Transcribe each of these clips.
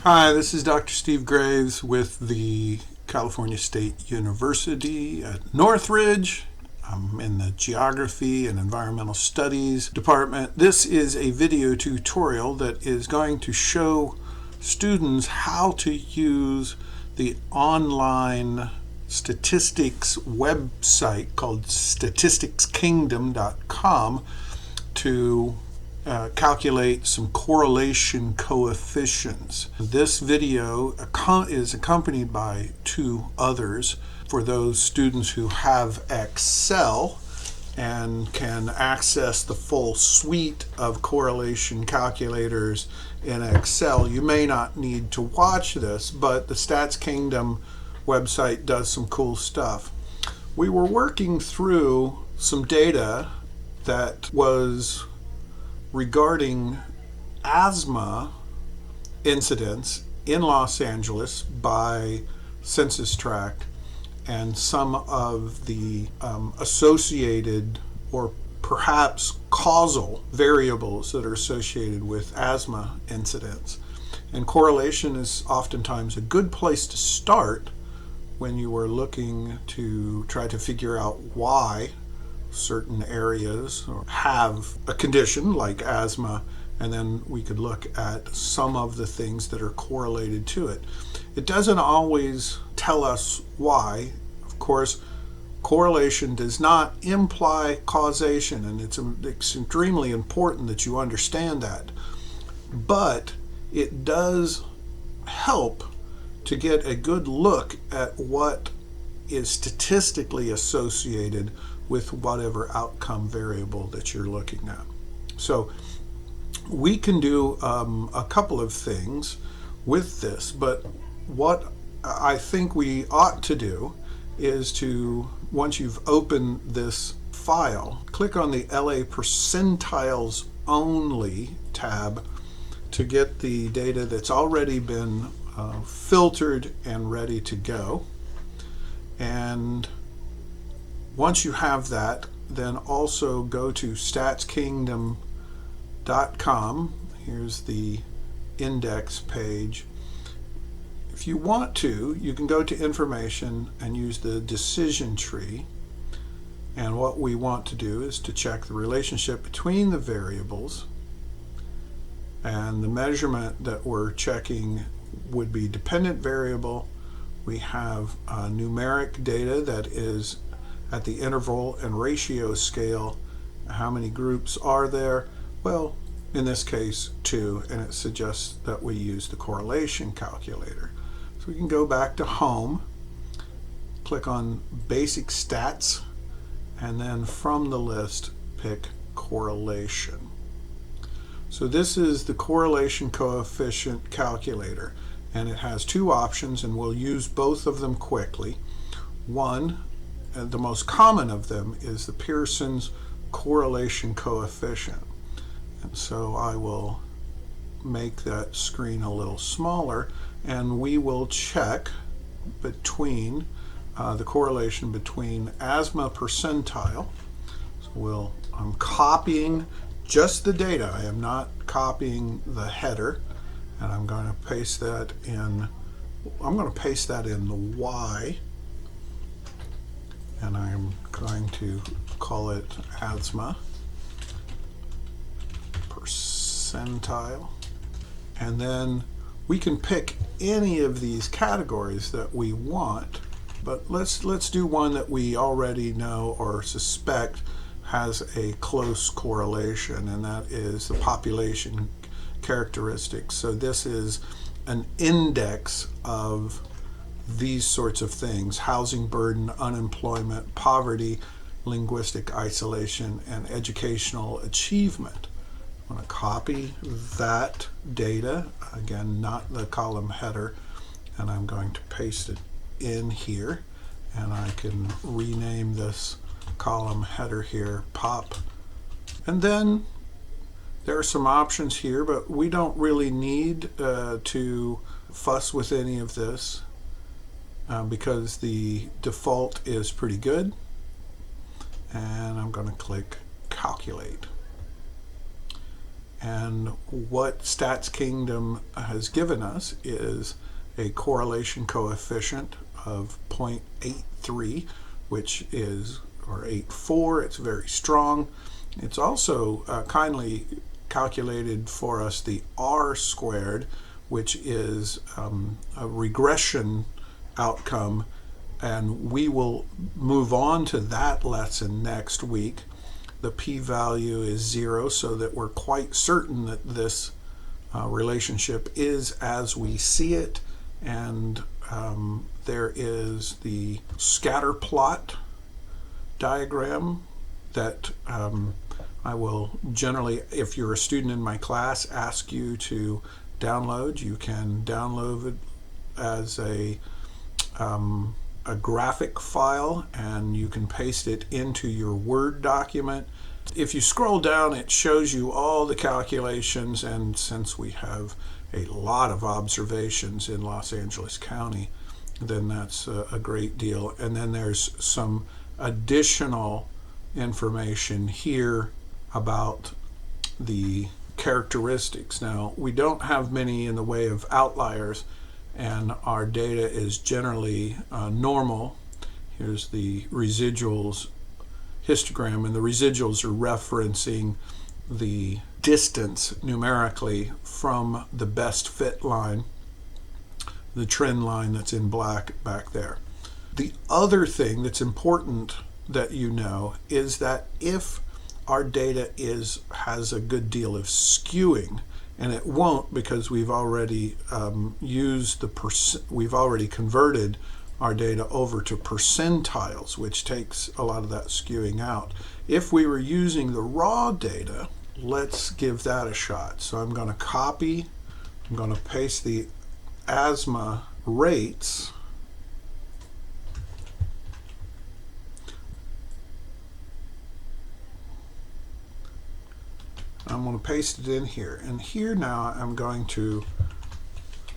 Hi, this is Dr. Steve Graves with the California State University at Northridge. I'm in the Geography and Environmental Studies department. This is a video tutorial that is going to show students how to use the online statistics website called statisticskingdom.com to calculate some correlation coefficients. This video is accompanied by two others for those students who have Excel and can access the full suite of correlation calculators in Excel. You may not need to watch this, but the Stats Kingdom website does some cool stuff. We were working through some data that was regarding asthma incidents in Los Angeles by census tract and some of the associated or perhaps causal variables that are associated with asthma incidents. And correlation is oftentimes a good place to start when you are looking to try to figure out why certain areas have a condition like asthma, and then we could look at some of the things that are correlated to it. It doesn't always tell us why. Of course, correlation does not imply causation, and it's extremely important that you understand that. But it does help to get a good look at what is statistically associated with whatever outcome variable that you're looking at. So we can do a couple of things with this, but what I think we ought to do is to, once you've opened this file, click on the LA percentiles only tab to get the data that's already been filtered and ready to go. And once you have that, then also go to statskingdom.com. Here's the index page. If you want to, you can go to information and use the decision tree. And what we want to do is to check the relationship between the variables. And the measurement that we're checking would be dependent variable. We have numeric data that is at the interval and ratio scale. How many groups are there? Well, in this case, 2, and it suggests that we use the correlation calculator. So we can go back to Home, click on Basic Stats, and then from the list, pick Correlation. So this is the correlation coefficient calculator, and it has two options, and we'll use both of them quickly. One, the most common of them, is the Pearsons correlation coefficient. And so I will make that screen a little smaller, and we will check between the correlation between asthma percentile. So I'm copying just the data. I am not copying the header, and I'm going to paste that in. I'm going to paste that in the Y, and I'm going to call it asthma percentile. And then we can pick any of these categories that we want, but let's do one that we already know or suspect has a close correlation, and that is the population characteristics. So this is an index of these sorts of things: housing burden, unemployment, poverty, linguistic isolation, and educational achievement. I'm going to copy that data, again, not the column header, and I'm going to paste it in here, and I can rename this column header here pop. And then there are some options here, but we don't really need to fuss with any of this because the default is pretty good. And I'm going to click calculate. And what Stats Kingdom has given us is a correlation coefficient of 0.83, which is, or 84, it's very strong. It's also kindly calculated for us the R squared, which is a regression outcome, and we will move on to that lesson next week. The p-value is 0, so that we're quite certain that this relationship is as we see it. And there is the scatter plot diagram that I will generally, if you're a student in my class, ask you to download. You can download it as a graphic file, and you can paste it into your Word document. If you scroll down, it shows you all the calculations, and since we have a lot of observations in Los Angeles County, then that's a great deal. And then there's some additional information here about the characteristics. Now, we don't have many in the way of outliers, and our data is generally normal. Here's the residuals histogram, and the residuals are referencing the distance numerically from the best fit line, the trend line that's in black back there. The other thing that's important that you know is that if our data has a good deal of skewing, and it won't because we've already we've already converted our data over to percentiles, which takes a lot of that skewing out. If we were using the raw data, let's give that a shot. So I'm going to copy, I'm going to paste the asthma rates. I'm going to paste it in here. And here now I'm going to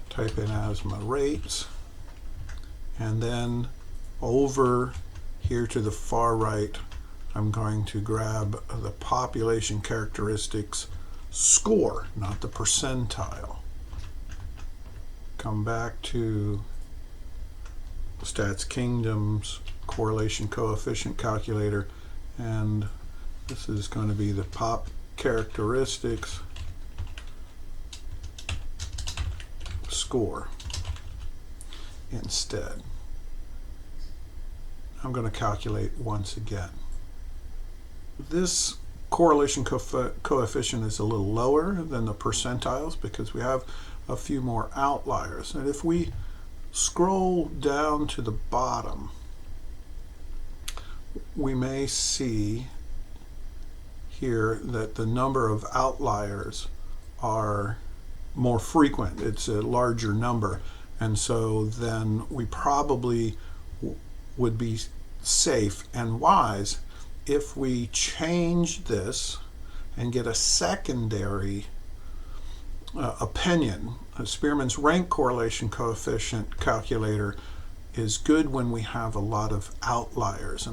type in asthma rates. And then over here to the far right, I'm going to grab the population characteristics score, not the percentile. Come back to Stats Kingdom's correlation coefficient calculator, and this is going to be the pop characteristics score instead. I'm going to calculate once again. This correlation coefficient is a little lower than the percentiles because we have a few more outliers. And if we scroll down to the bottom, we may see here that the number of outliers are more frequent. It's a larger number, and so then we probably would be safe and wise if we change this and get a secondary opinion. Spearman's rank correlation coefficient calculator is good when we have a lot of outliers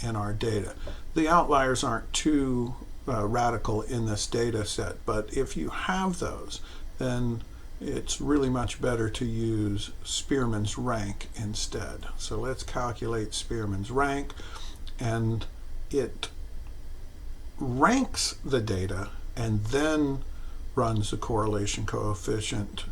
in our data. The outliers aren't too radical in this data set, but if you have those, then it's really much better to use Spearman's rank instead. So let's calculate Spearman's rank, and it ranks the data and then runs the correlation coefficient,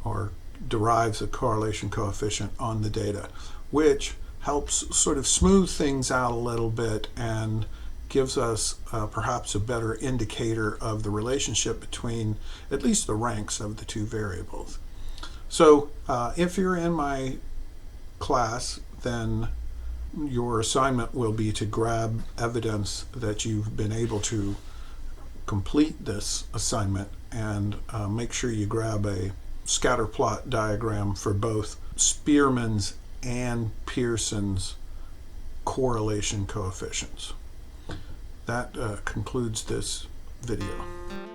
or derives a correlation coefficient on the data, which helps sort of smooth things out a little bit and gives us perhaps a better indicator of the relationship between at least the ranks of the two variables. So if you're in my class, then your assignment will be to grab evidence that you've been able to complete this assignment, and make sure you grab a scatter plot diagram for both Spearman's and Pearsons correlation coefficients. That concludes this video.